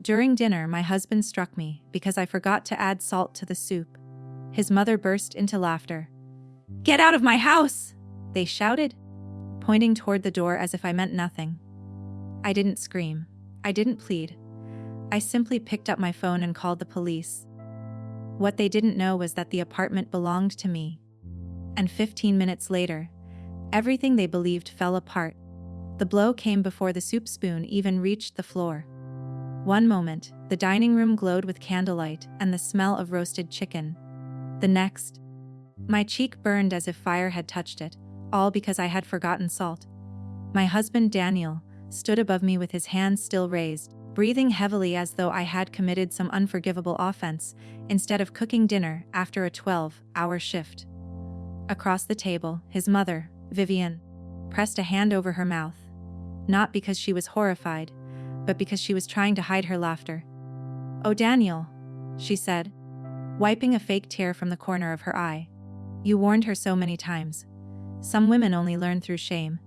During dinner, my husband struck me because I forgot to add salt to the soup. His mother burst into laughter. "Get out of my house!" they shouted, pointing toward the door as if I meant nothing. I didn't scream. I didn't plead. I simply picked up my phone and called the police. What they didn't know was that the apartment belonged to me. And 15 minutes later, everything they believed fell apart. The blow came before the soup spoon even reached the floor. One moment, the dining room glowed with candlelight and the smell of roasted chicken. The next, my cheek burned as if fire had touched it, all because I had forgotten salt. My husband, Daniel, stood above me with his hands still raised, breathing heavily as though I had committed some unforgivable offense, instead of cooking dinner after a 12-hour shift. Across the table, his mother, Vivian, pressed a hand over her mouth, not because she was horrified, but because she was trying to hide her laughter. "Oh, Daniel," she said, wiping a fake tear from the corner of her eye. "You warned her so many times. Some women only learn through shame."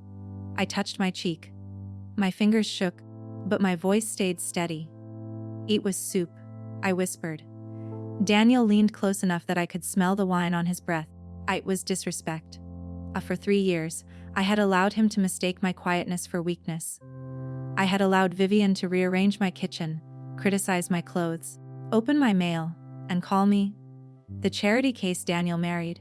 I touched my cheek. My fingers shook, but my voice stayed steady. "Eat with soup," I whispered. Daniel leaned close enough that I could smell the wine on his breath. It was disrespect. For 3 years, I had allowed him to mistake my quietness for weakness. I had allowed Vivian to rearrange my kitchen, criticize my clothes, open my mail, and call me the charity case Daniel married.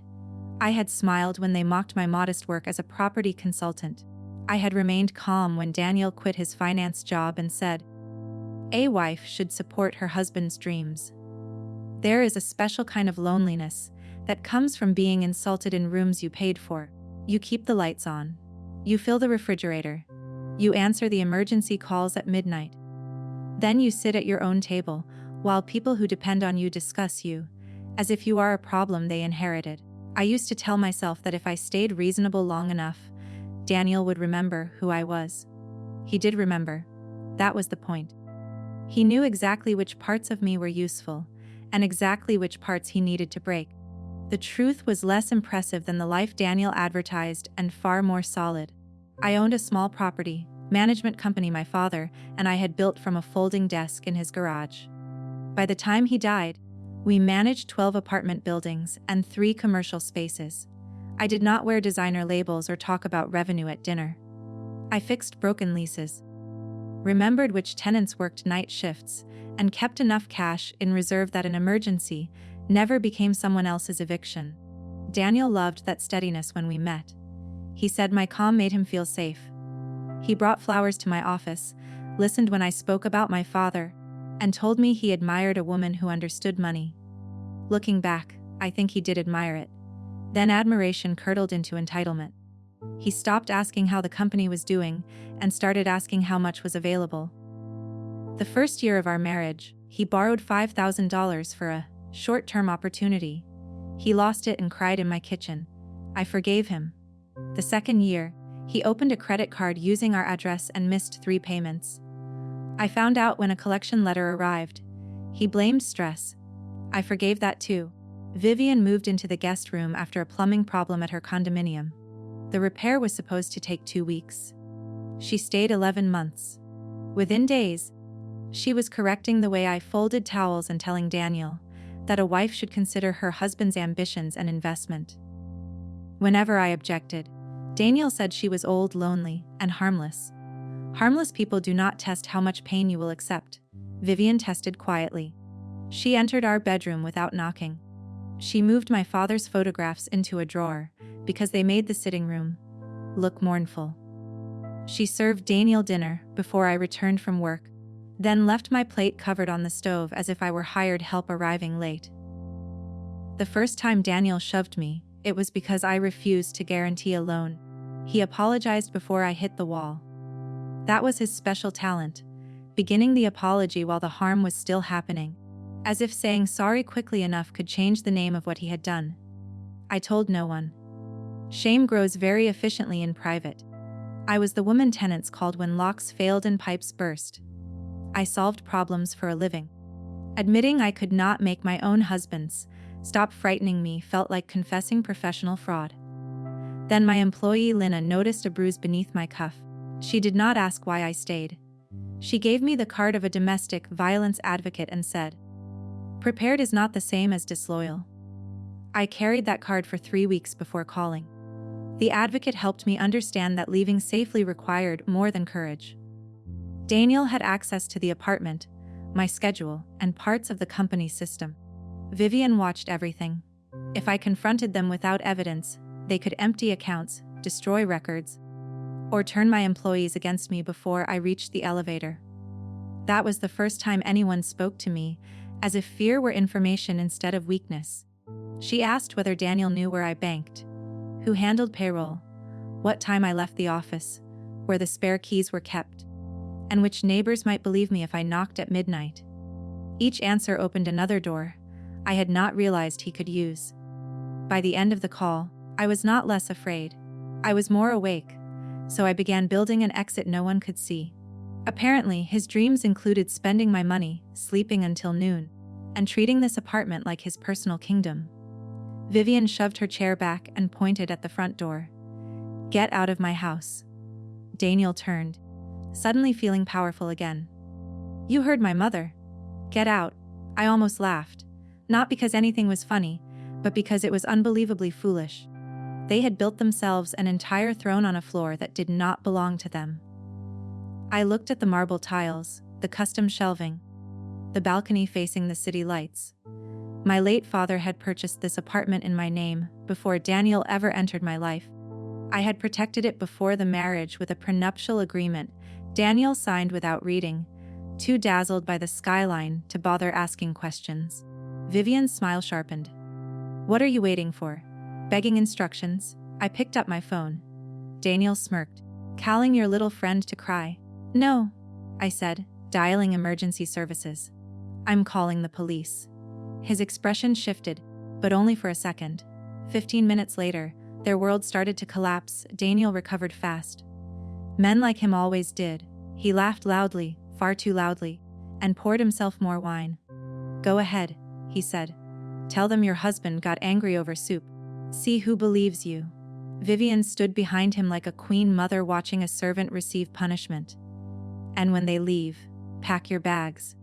I had smiled when they mocked my modest work as a property consultant. I had remained calm when Daniel quit his finance job and said, "A wife should support her husband's dreams." There is a special kind of loneliness that comes from being insulted in rooms you paid for. You keep the lights on. You fill the refrigerator. You answer the emergency calls at midnight. Then you sit at your own table, while people who depend on you discuss you, as if you are a problem they inherited. I used to tell myself that if I stayed reasonable long enough, Daniel would remember who I was. He did remember. That was the point. He knew exactly which parts of me were useful, and exactly which parts he needed to break. The truth was less impressive than the life Daniel advertised and far more solid. I owned a small property management company my father and I had built from a folding desk in his garage. By the time he died, we managed 12 apartment buildings and 3 commercial spaces. I did not wear designer labels or talk about revenue at dinner. I fixed broken leases, remembered which tenants worked night shifts, and kept enough cash in reserve that an emergency never became someone else's eviction. Daniel loved that steadiness when we met. He said my calm made him feel safe. He brought flowers to my office, listened when I spoke about my father, and told me he admired a woman who understood money. Looking back, I think he did admire it. Then admiration curdled into entitlement. He stopped asking how the company was doing and started asking how much was available. The first year of our marriage, he borrowed $5,000 for a short-term opportunity. He lost it and cried in my kitchen. I forgave him. The second year, he opened a credit card using our address and missed 3 payments. I found out when a collection letter arrived. He blamed stress. I forgave that too. Vivian moved into the guest room after a plumbing problem at her condominium. The repair was supposed to take 2 weeks. She stayed 11 months. Within days, she was correcting the way I folded towels and telling Daniel that a wife should consider her husband's ambitions an investment. Whenever I objected, Daniel said she was old, lonely, and harmless. Harmless people do not test how much pain you will accept. Vivian tested quietly. She entered our bedroom without knocking. She moved my father's photographs into a drawer because they made the sitting room look mournful. She served Daniel dinner before I returned from work, then left my plate covered on the stove as if I were hired help arriving late. The first time Daniel shoved me, it was because I refused to guarantee a loan. He apologized before I hit the wall. That was his special talent, beginning the apology while the harm was still happening, as if saying sorry quickly enough could change the name of what he had done. I told no one. Shame grows very efficiently in private. I was the woman tenants called when locks failed and pipes burst. I solved problems for a living. Admitting I could not make my own husbands stop frightening me felt like confessing professional fraud. Then my employee Lina noticed a bruise beneath my cuff. She did not ask why I stayed. She gave me the card of a domestic violence advocate and said, "Prepared is not the same as disloyal." I carried that card for 3 weeks before calling. The advocate helped me understand that leaving safely required more than courage. Daniel had access to the apartment, my schedule, and parts of the company's system. Vivian watched everything. If I confronted them without evidence, they could empty accounts, destroy records, or turn my employees against me before I reached the elevator. That was the first time anyone spoke to me, as if fear were information instead of weakness. She asked whether Daniel knew where I banked, who handled payroll, what time I left the office, where the spare keys were kept, and which neighbors might believe me if I knocked at midnight. Each answer opened another door I had not realized he could use. By the end of the call, I was not less afraid. I was more awake, so I began building an exit no one could see. Apparently, his dreams included spending my money, sleeping until noon, and treating this apartment like his personal kingdom. Vivian shoved her chair back and pointed at the front door. "Get out of my house." Daniel turned, suddenly feeling powerful again. "You heard my mother. Get out." I almost laughed, not because anything was funny, but because it was unbelievably foolish. They had built themselves an entire throne on a floor that did not belong to them. I looked at the marble tiles, the custom shelving, the balcony facing the city lights. My late father had purchased this apartment in my name before Daniel ever entered my life. I had protected it before the marriage with a prenuptial agreement Daniel signed without reading, too dazzled by the skyline to bother asking questions. Vivian's smile sharpened. "What are you waiting for? Begging instructions?" I picked up my phone. Daniel smirked. "Calling your little friend to cry?" "No," I said, dialing emergency services. "I'm calling the police." His expression shifted, but only for a second. 15 minutes later, their world started to collapse. Daniel recovered fast. Men like him always did. He laughed loudly, far too loudly, and poured himself more wine. "Go ahead," he said. "Tell them your husband got angry over soup. See who believes you." Vivian stood behind him like a queen mother watching a servant receive punishment. "And when they leave, pack your bags.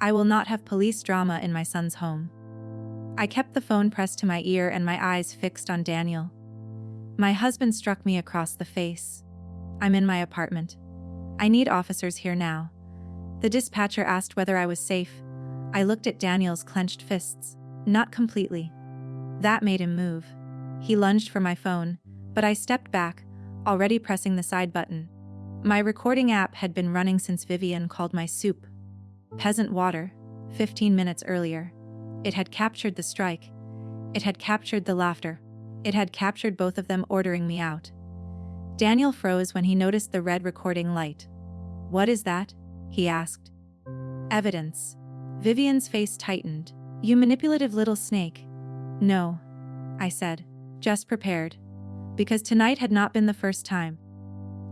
I will not have police drama in my son's home." I kept the phone pressed to my ear and my eyes fixed on Daniel. My husband struck me across the face. "I'm in my apartment. I need officers here now." The dispatcher asked whether I was safe. I looked at Daniel's clenched fists. Not completely. That made him move. He lunged for my phone, but I stepped back, already pressing the side button. My recording app had been running since Vivian called my soup peasant water, 15 minutes earlier. It had captured the strike. It had captured the laughter. It had captured both of them ordering me out. Daniel froze when he noticed the red recording light. "What is that?" he asked. "Evidence." Vivian's face tightened. "You manipulative little snake." "No," I said, just prepared. Because tonight had not been the first time.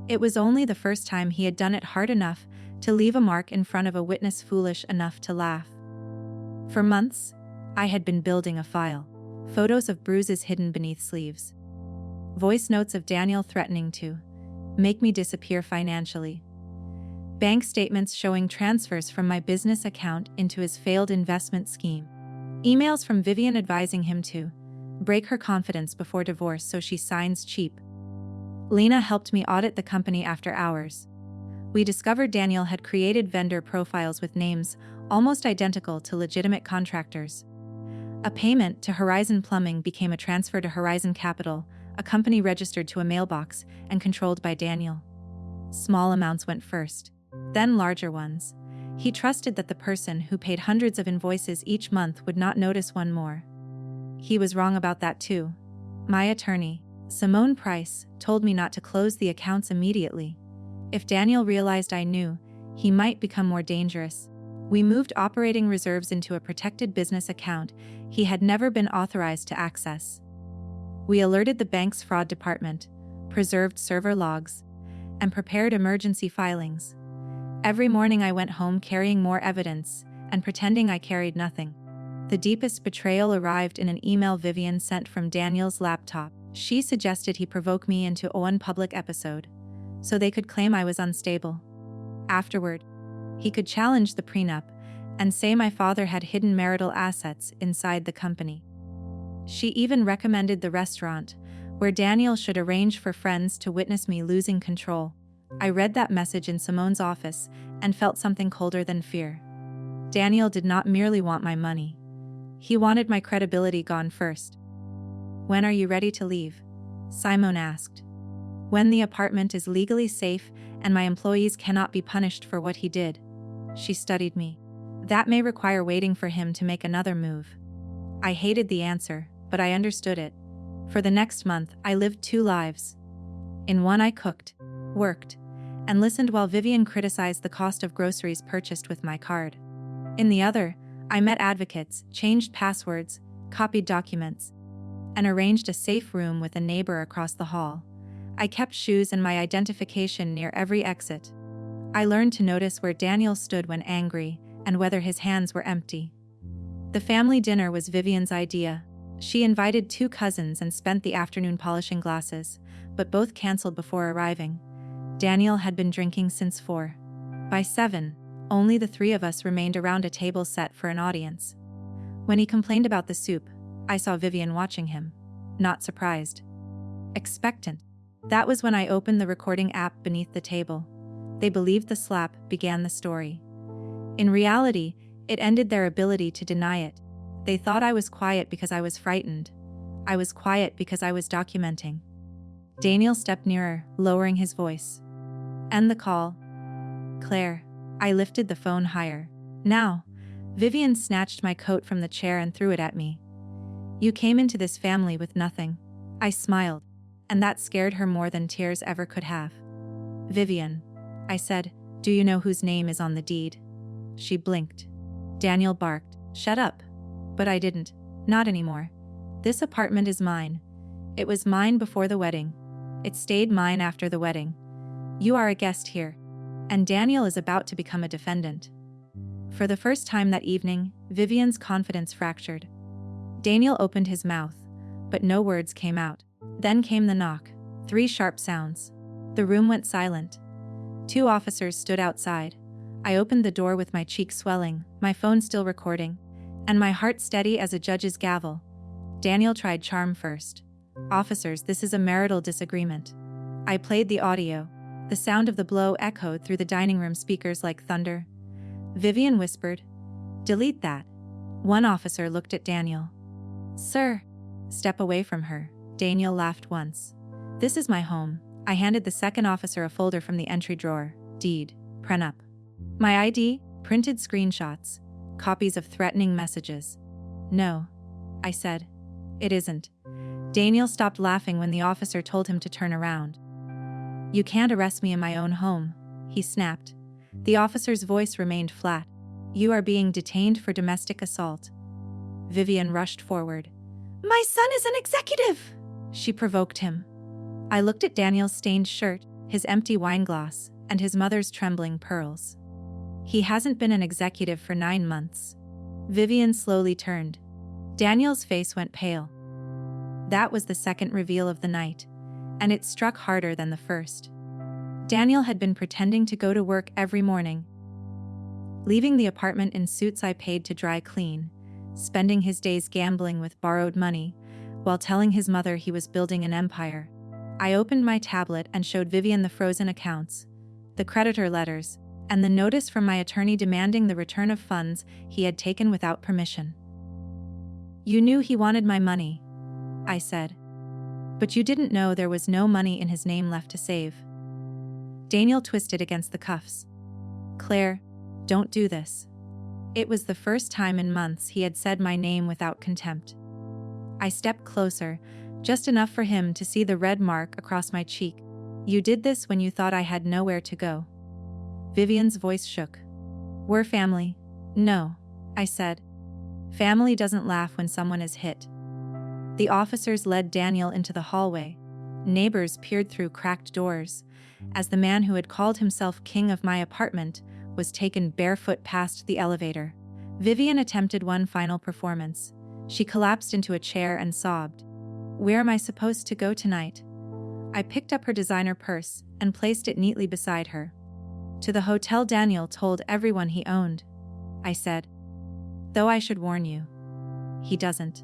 It was only the first time he had done it hard enough to leave a mark in front of a witness foolish enough to laugh. For months, I had been building a file. Photos of bruises hidden beneath sleeves. Voice notes of Daniel threatening to make me disappear financially. Bank statements showing transfers from my business account into his failed investment scheme. Emails from Vivian advising him to break her confidence before divorce so she signs cheap. Lena helped me audit the company after hours. We discovered Daniel had created vendor profiles with names almost identical to legitimate contractors. A payment to Horizon Plumbing became a transfer to Horizon Capital, a company registered to a mailbox and controlled by Daniel. Small amounts went first, then larger ones. He trusted that the person who paid hundreds of invoices each month would not notice one more. He was wrong about that too. My attorney, Simone Price, told me not to close the accounts immediately. If Daniel realized I knew, he might become more dangerous. We moved operating reserves into a protected business account he had never been authorized to access. We alerted the bank's fraud department, preserved server logs, and prepared emergency filings. Every morning I went home carrying more evidence and pretending I carried nothing. The deepest betrayal arrived in an email Vivian sent from Daniel's laptop. She suggested he provoke me into an public episode, so they could claim I was unstable. Afterward, He could challenge the prenup and say my father had hidden marital assets inside the company. She even recommended the restaurant, where Daniel should arrange for friends to witness me losing control. I read that message in Simone's office and felt something colder than fear. Daniel did not merely want my money. He wanted my credibility gone first. "When are you ready to leave?" Simone asked. "When the apartment is legally safe and my employees cannot be punished for what he did." She studied me. "That may require waiting for him to make another move." I hated the answer, but I understood it. For the next month, I lived two lives. In one I cooked, worked, and listened while Vivian criticized the cost of groceries purchased with my card. In the other, I met advocates, changed passwords, copied documents, and arranged a safe room with a neighbor across the hall. I kept shoes and my identification near every exit. I learned to notice where Daniel stood when angry and whether his hands were empty. The family dinner was Vivian's idea. She invited 2 cousins and spent the afternoon polishing glasses, but both canceled before arriving. Daniel had been drinking since 4. By 7, only the 3 of us remained around a table set for an audience. When he complained about the soup, I saw Vivian watching him. Not surprised. Expectant. That was when I opened the recording app beneath the table. They believed the slap began the story. In reality, it ended their ability to deny it. They thought I was quiet because I was frightened. I was quiet because I was documenting. Daniel stepped nearer, lowering his voice. "End the call." "Claire." I lifted the phone higher. "Now." Vivian snatched my coat from the chair and threw it at me. "You came into this family with nothing." I smiled, and that scared her more than tears ever could have. "Vivian," I said, "do you know whose name is on the deed?" She blinked. Daniel barked, "Shut up." But I didn't. Not anymore. This apartment is mine. It was mine before the wedding. It stayed mine after the wedding. You are a guest here. And Daniel is about to become a defendant. For the first time that evening, Vivian's confidence fractured. Daniel opened his mouth, but no words came out. Then came the knock. 3 sharp sounds. The room went silent. 2 officers stood outside. I opened the door with my cheeks swelling, my phone still recording, and my heart steady as a judge's gavel. Daniel tried charm first. "Officers, this is a marital disagreement." I played the audio. The sound of the blow echoed through the dining room speakers like thunder. Vivian whispered, "Delete that." One officer looked at Daniel. "Sir." "Step away from her." Daniel laughed once. "This is my home." I handed the second officer a folder from the entry drawer. "Deed. Prenup." My ID, printed screenshots, copies of threatening messages. "No," I said. "It isn't." Daniel stopped laughing when the officer told him to turn around. "You can't arrest me in my own home," he snapped. The officer's voice remained flat. "You are being detained for domestic assault." Vivian rushed forward. "My son is an executive!" She provoked him. I looked at Daniel's stained shirt, his empty wine glass, and his mother's trembling pearls. "He hasn't been an executive for 9 months. Vivian slowly turned. Daniel's face went pale. That was the second reveal of the night, and it struck harder than the first. Daniel had been pretending to go to work every morning, leaving the apartment in suits I paid to dry clean, spending his days gambling with borrowed money, while telling his mother he was building an empire. I opened my tablet and showed Vivian the frozen accounts, the creditor letters, and the notice from my attorney demanding the return of funds he had taken without permission. "You knew he wanted my money," I said. "But you didn't know there was no money in his name left to save." Daniel twisted against the cuffs. "Claire, don't do this." It was the first time in months he had said my name without contempt. I stepped closer, just enough for him to see the red mark across my cheek. "You did this when you thought I had nowhere to go." Vivian's voice shook. "We're family." "No," I said. "Family doesn't laugh when someone is hit." The officers led Daniel into the hallway. Neighbors peered through cracked doors, as the man who had called himself king of my apartment was taken barefoot past the elevator. Vivian attempted one final performance. She collapsed into a chair and sobbed. "Where am I supposed to go tonight?" I picked up her designer purse and placed it neatly beside her. To the hotel Daniel told everyone he owned. I said. Though I should warn you. He doesn't.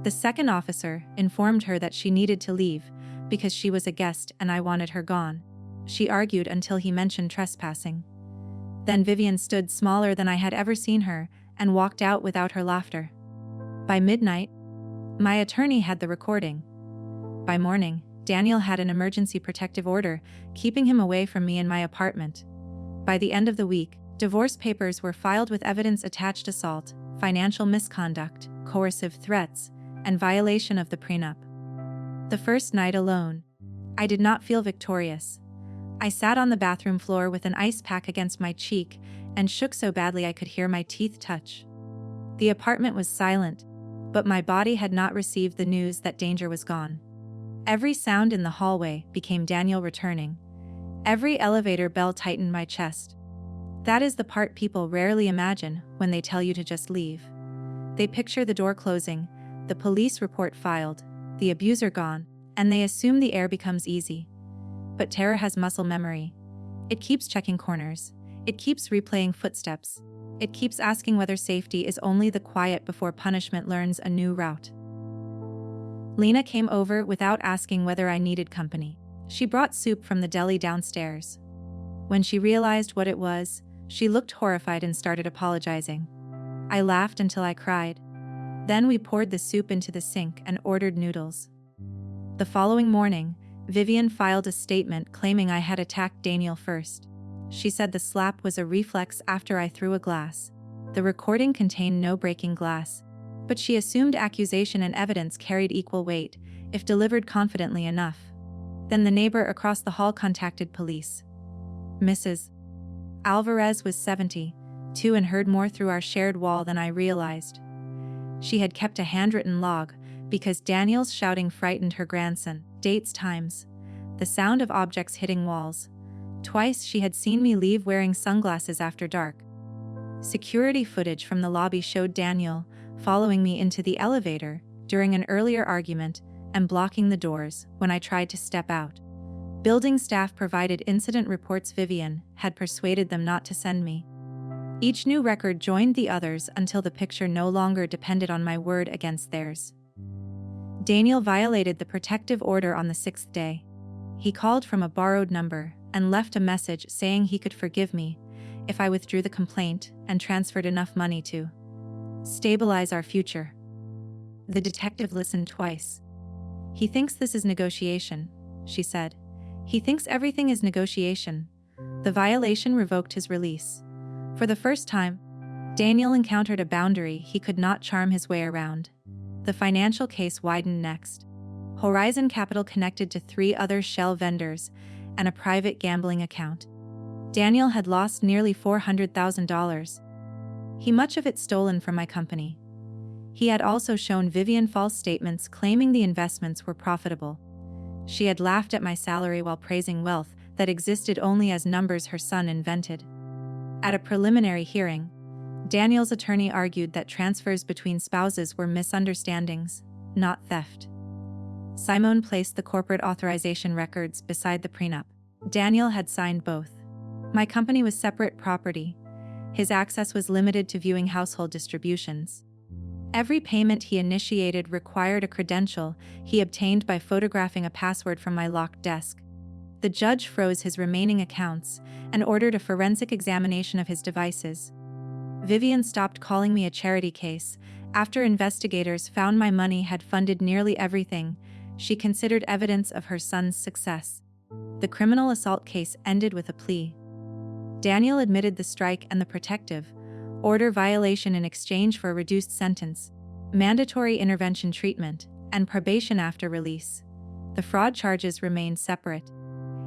The second officer informed her that she needed to leave because she was a guest and I wanted her gone. She argued until he mentioned trespassing. Then Vivian stood smaller than I had ever seen her and walked out without her laughter. By midnight, my attorney had the recording. By morning, Daniel had an emergency protective order, keeping him away from me in my apartment. By the end of the week, divorce papers were filed with evidence attached: assault, financial misconduct, coercive threats, and violation of the prenup. The first night alone, I did not feel victorious. I sat on the bathroom floor with an ice pack against my cheek and shook so badly I could hear my teeth touch. The apartment was silent, but my body had not received the news that danger was gone. Every sound in the hallway became Daniel returning. Every elevator bell tightened my chest. That is the part people rarely imagine when they tell you to just leave. They picture the door closing, the police report filed, the abuser gone, and they assume the air becomes easy. But terror has muscle memory. It keeps checking corners. It keeps replaying footsteps. It keeps asking whether safety is only the quiet before punishment learns a new route. Lena came over without asking whether I needed company. She brought soup from the deli downstairs. When she realized what it was, she looked horrified and started apologizing. I laughed until I cried. Then we poured the soup into the sink and ordered noodles. The following morning, Vivian filed a statement claiming I had attacked Daniel first. She said the slap was a reflex after I threw a glass. The recording contained no breaking glass, but she assumed accusation and evidence carried equal weight if delivered confidently enough. Then the neighbor across the hall contacted police. Mrs. Alvarez was 72 and heard more through our shared wall than I realized. She had kept a handwritten log because Daniel's shouting frightened her grandson. Dates, times, the sound of objects hitting walls. Twice she had seen me leave wearing sunglasses after dark. Security footage from the lobby showed Daniel following me into the elevator during an earlier argument and blocking the doors when I tried to step out. Building staff provided incident reports. Vivian had persuaded them not to send me. Each new record joined the others until the picture no longer depended on my word against theirs. Daniel violated the protective order on the 6th day. He called from a borrowed number and left a message saying he could forgive me if I withdrew the complaint and transferred enough money to stabilize our future. The detective listened twice. He thinks this is negotiation, she said. He thinks everything is negotiation. The violation revoked his release. For the first time, Daniel encountered a boundary he could not charm his way around. The financial case widened next. Horizon Capital connected to 3 other shell vendors and a private gambling account. Daniel had lost nearly $400,000. Much of it stolen from my company. He had also shown Vivian false statements claiming the investments were profitable. She had laughed at my salary while praising wealth that existed only as numbers her son invented. At a preliminary hearing, Daniel's attorney argued that transfers between spouses were misunderstandings, not theft. Simone placed the corporate authorization records beside the prenup. Daniel had signed both. My company was separate property. His access was limited to viewing household distributions. Every payment he initiated required a credential he obtained by photographing a password from my locked desk. The judge froze his remaining accounts and ordered a forensic examination of his devices. Vivian stopped calling me a charity case after investigators found my money had funded nearly everything she considered evidence of her son's success. The criminal assault case ended with a plea. Daniel admitted the strike and the protective order violation in exchange for a reduced sentence, mandatory intervention treatment, and probation after release. The fraud charges remained separate.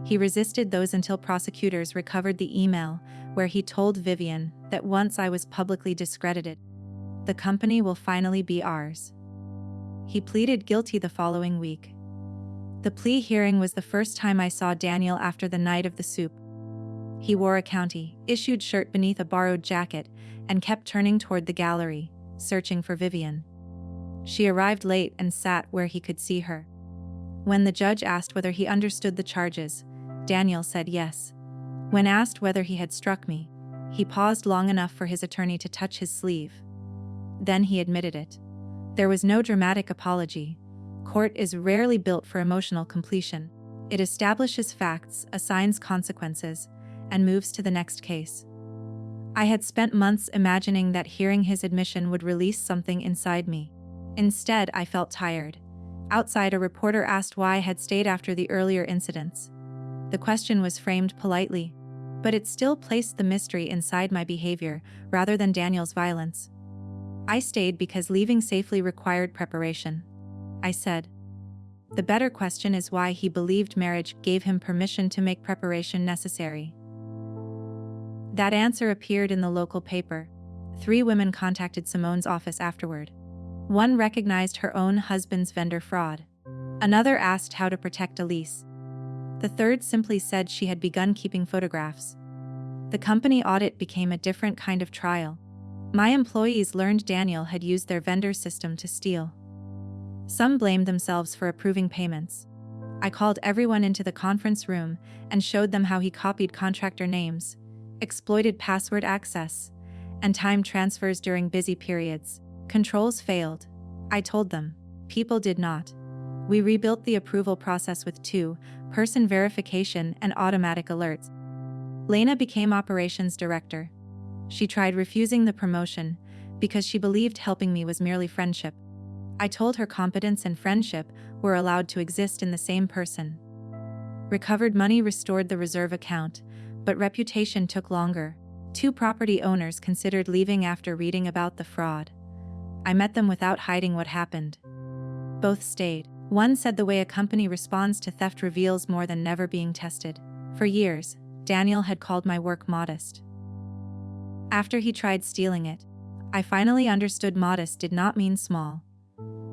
He resisted those until prosecutors recovered the email where he told Vivian that once I was publicly discredited, the company will finally be ours. He pleaded guilty the following week. The plea hearing was the first time I saw Daniel after the night of the soup. He wore a county-issued shirt beneath a borrowed jacket and kept turning toward the gallery, searching for Vivian. She arrived late and sat where he could see her. When the judge asked whether he understood the charges, Daniel said yes. When asked whether he had struck me, he paused long enough for his attorney to touch his sleeve. Then he admitted it. There was no dramatic apology. Court is rarely built for emotional completion. It establishes facts, assigns consequences, and moves to the next case. I had spent months imagining that hearing his admission would release something inside me. Instead, I felt tired. Outside, a reporter asked why I had stayed after the earlier incidents. The question was framed politely, but it still placed the mystery inside my behavior rather than Daniel's violence. I stayed because leaving safely required preparation. I said. The better question is why he believed marriage gave him permission to make preparation necessary. That answer appeared in the local paper. 3 women contacted Simone's office afterward. One recognized her own husband's vendor fraud. Another asked how to protect a lease. The third simply said she had begun keeping photographs. The company audit became a different kind of trial. My employees learned Daniel had used their vendor system to steal. Some blamed themselves for approving payments. I called everyone into the conference room and showed them how he copied contractor names, exploited password access, and time transfers during busy periods. Controls failed. I told them. People did not. We rebuilt the approval process with 2-person verification and automatic alerts. Lena became operations director. She tried refusing the promotion because she believed helping me was merely friendship. I told her competence and friendship were allowed to exist in the same person. Recovered money restored the reserve account, but reputation took longer. 2 property owners considered leaving after reading about the fraud. I met them without hiding what happened. Both stayed. One said the way a company responds to theft reveals more than never being tested. For years, Daniel had called my work modest. After he tried stealing it, I finally understood modest did not mean small.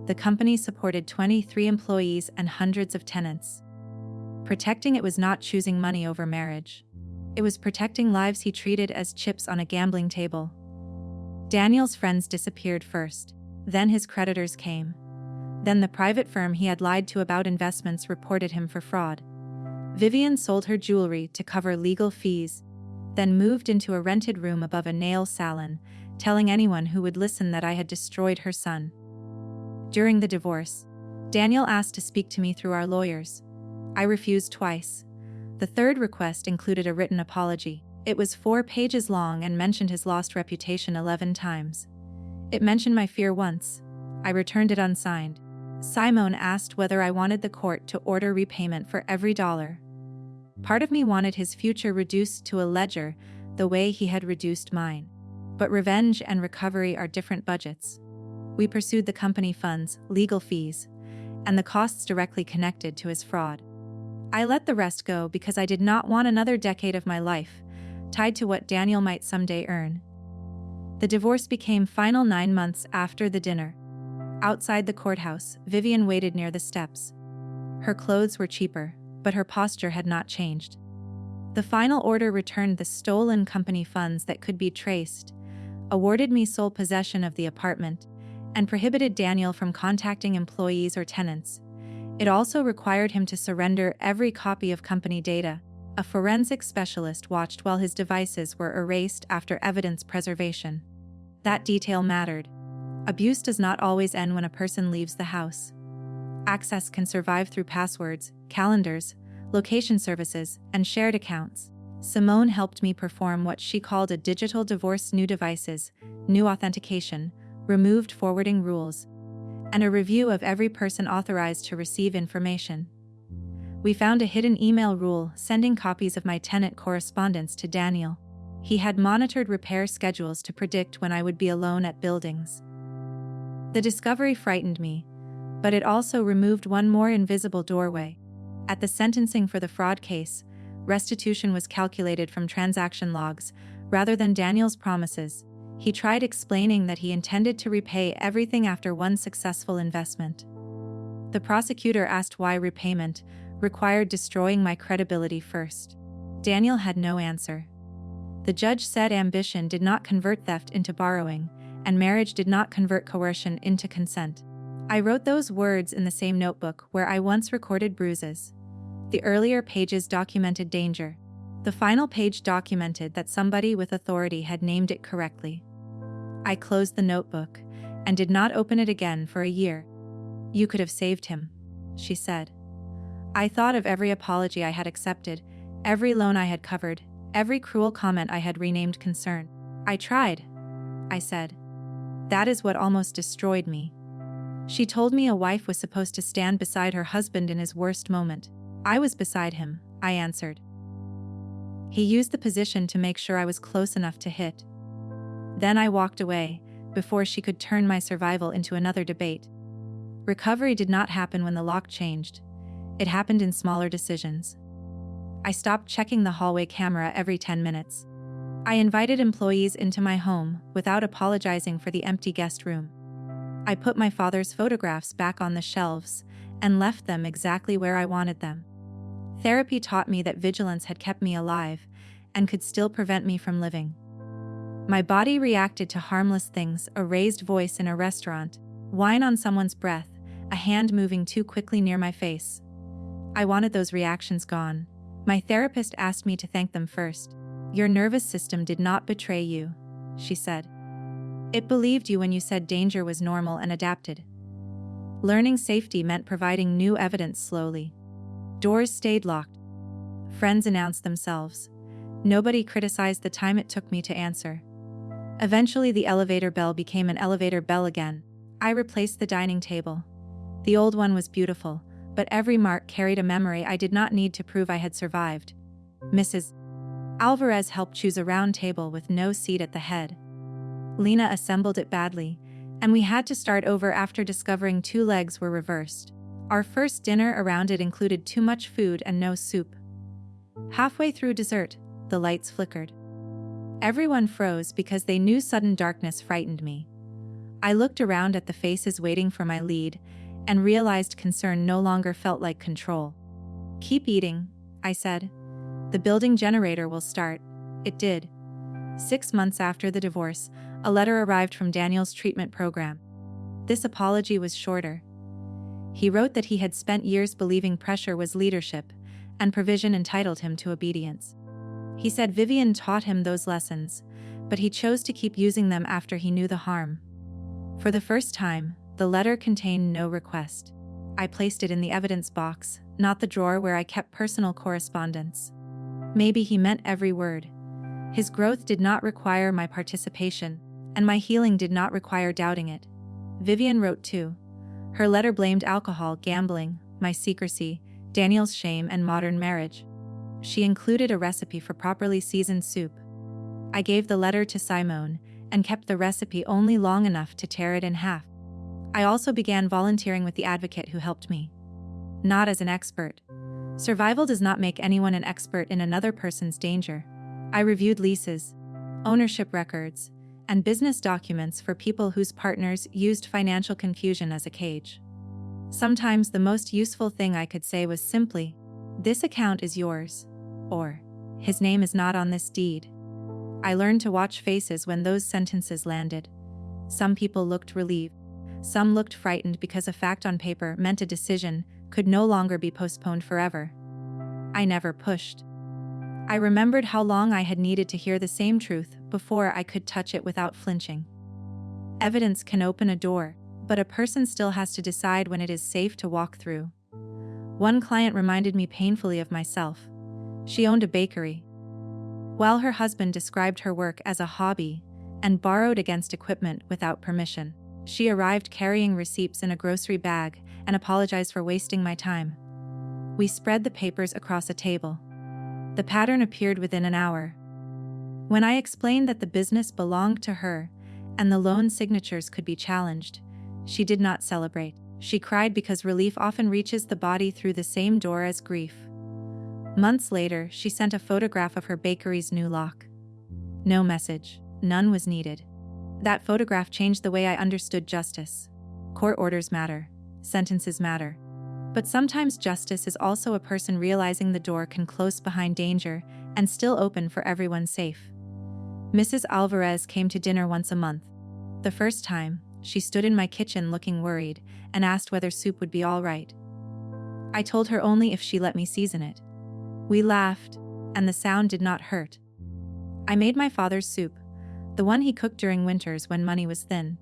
The company supported 23 employees and hundreds of tenants. Protecting it was not choosing money over marriage. It was protecting lives he treated as chips on a gambling table. Daniel's friends disappeared first. Then his creditors came. Then the private firm he had lied to about investments reported him for fraud. Vivian sold her jewelry to cover legal fees, then moved into a rented room above a nail salon, telling anyone who would listen that I had destroyed her son. During the divorce, Daniel asked to speak to me through our lawyers. I refused twice. The third request included a written apology. It was 4 pages long and mentioned his lost reputation 11 times. It mentioned my fear once. I returned it unsigned. Simone asked whether I wanted the court to order repayment for every dollar. Part of me wanted his future reduced to a ledger the way he had reduced mine. But revenge and recovery are different budgets. We pursued the company funds, legal fees, and the costs directly connected to his fraud. I let the rest go because I did not want another decade of my life tied to what Daniel might someday earn. The divorce became final 9 months after the dinner. Outside the courthouse, Vivian waited near the steps. Her clothes were cheaper, but her posture had not changed. The final order returned the stolen company funds that could be traced, awarded me sole possession of the apartment, and prohibited Daniel from contacting employees or tenants. It also required him to surrender every copy of company data. A forensic specialist watched while his devices were erased after evidence preservation. That detail mattered. Abuse does not always end when a person leaves the house. Access can survive through passwords, calendars, location services, and shared accounts. Simone helped me perform what she called a digital divorce: new devices, new authentication, removed forwarding rules, and a review of every person authorized to receive information. We found a hidden email rule sending copies of my tenant correspondence to Daniel. He had monitored repair schedules to predict when I would be alone at buildings. The discovery frightened me, but it also removed one more invisible doorway. At the sentencing for the fraud case, restitution was calculated from transaction logs rather than Daniel's promises. He tried explaining that he intended to repay everything after one successful investment. The prosecutor asked why repayment required destroying my credibility first. Daniel had no answer. The judge said ambition did not convert theft into borrowing, and marriage did not convert coercion into consent. I wrote those words in the same notebook where I once recorded bruises. The earlier pages documented danger. The final page documented that somebody with authority had named it correctly. I closed the notebook and did not open it again for a year. "You could have saved him," she said. I thought of every apology I had accepted, every loan I had covered, every cruel comment I had renamed concern. "I tried," I said. "That is what almost destroyed me." She told me a wife was supposed to stand beside her husband in his worst moment. "I was beside him," I answered. He used the position to make sure I was close enough to hit. Then I walked away, before she could turn my survival into another debate. Recovery did not happen when the lock changed. It happened in smaller decisions. I stopped checking the hallway camera every 10 minutes. I invited employees into my home without apologizing for the empty guest room. I put my father's photographs back on the shelves and left them exactly where I wanted them. Therapy taught me that vigilance had kept me alive and could still prevent me from living. My body reacted to harmless things: a raised voice in a restaurant, wine on someone's breath, a hand moving too quickly near my face. I wanted those reactions gone. My therapist asked me to thank them first. "Your nervous system did not betray you," she said. "It believed you when you said danger was normal and adapted." Learning safety meant providing new evidence slowly. Doors stayed locked. Friends announced themselves. Nobody criticized the time it took me to answer. Eventually, the elevator bell became an elevator bell again. I replaced the dining table. The old one was beautiful, but every mark carried a memory I did not need to prove I had survived. Mrs. Alvarez helped choose a round table with no seat at the head. Lena assembled it badly, and we had to start over after discovering 2 legs were reversed. Our first dinner around it included too much food and no soup. Halfway through dessert, the lights flickered. Everyone froze because they knew sudden darkness frightened me. I looked around at the faces waiting for my lead and realized concern no longer felt like control. "Keep eating," I said. "The building generator will start." It did. 6 months after the divorce, a letter arrived from Daniel's treatment program. This apology was shorter. He wrote that he had spent years believing pressure was leadership, and provision entitled him to obedience. He said Vivian taught him those lessons, but he chose to keep using them after he knew the harm. For the first time, the letter contained no request. I placed it in the evidence box, not the drawer where I kept personal correspondence. Maybe he meant every word. His growth did not require my participation, and my healing did not require doubting it. Vivian wrote too. Her letter blamed alcohol, gambling, my secrecy, Daniel's shame, and modern marriage. She included a recipe for properly seasoned soup. I gave the letter to Simone and kept the recipe only long enough to tear it in half. I also began volunteering with the advocate who helped me. Not as an expert. Survival does not make anyone an expert in another person's danger. I reviewed leases, ownership records, and business documents for people whose partners used financial confusion as a cage. Sometimes the most useful thing I could say was simply, "This account is yours," or "His name is not on this deed." I learned to watch faces when those sentences landed. Some people looked relieved. Some looked frightened because a fact on paper meant a decision could no longer be postponed forever. I never pushed. I remembered how long I had needed to hear the same truth before I could touch it without flinching. Evidence can open a door, but a person still has to decide when it is safe to walk through. One client reminded me painfully of myself. She owned a bakery. While her husband described her work as a hobby and borrowed against equipment without permission, she arrived carrying receipts in a grocery bag and apologized for wasting my time. We spread the papers across a table. The pattern appeared within an hour. When I explained that the business belonged to her and the loan signatures could be challenged, she did not celebrate. She cried because relief often reaches the body through the same door as grief. Months later, she sent a photograph of her bakery's new lock. No message. None was needed. That photograph changed the way I understood justice. Court orders matter. Sentences matter. But sometimes justice is also a person realizing the door can close behind danger and still open for everyone safe. Mrs. Alvarez came to dinner once a month. The first time, she stood in my kitchen looking worried and asked whether soup would be all right. I told her only if she let me season it. We laughed. and the sound did not hurt. I made my father's soup, the one he cooked during winters when money was thin.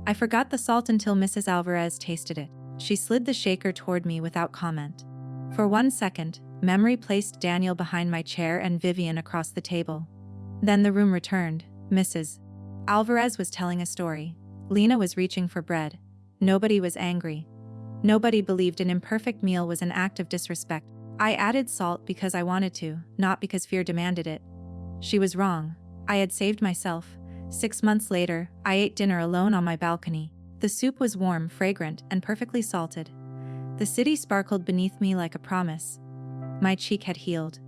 I forgot the salt until Mrs. Alvarez tasted it. She slid the shaker toward me without comment. For 1 second, memory placed Daniel behind my chair and Vivian across the table. Then the room returned. Mrs. Alvarez was telling a story. Lena was reaching for bread. Nobody was angry. Nobody believed an imperfect meal was an act of disrespect. I added salt because I wanted to, not because fear demanded it. She was wrong. I had saved myself. 6 months later, I ate dinner alone on my balcony. The soup was warm, fragrant, and perfectly salted. The city sparkled beneath me like a promise. My cheek had healed.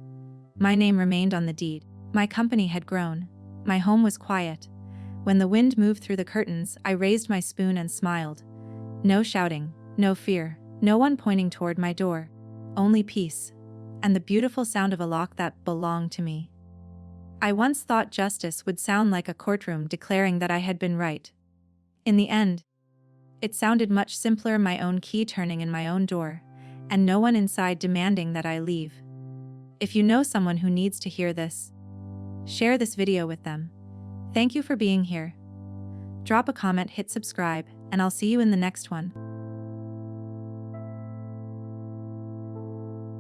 My name remained on the deed. My company had grown. My home was quiet. When the wind moved through the curtains, I raised my spoon and smiled. No shouting, no fear, no one pointing toward my door. Only peace, and the beautiful sound of a lock that belonged to me. I once thought justice would sound like a courtroom declaring that I had been right. In the end, it sounded much simpler, my own key turning in my own door, and no one inside demanding that I leave. If you know someone who needs to hear this, share this video with them. Thank you for being here. Drop a comment, hit subscribe, and I'll see you in the next one.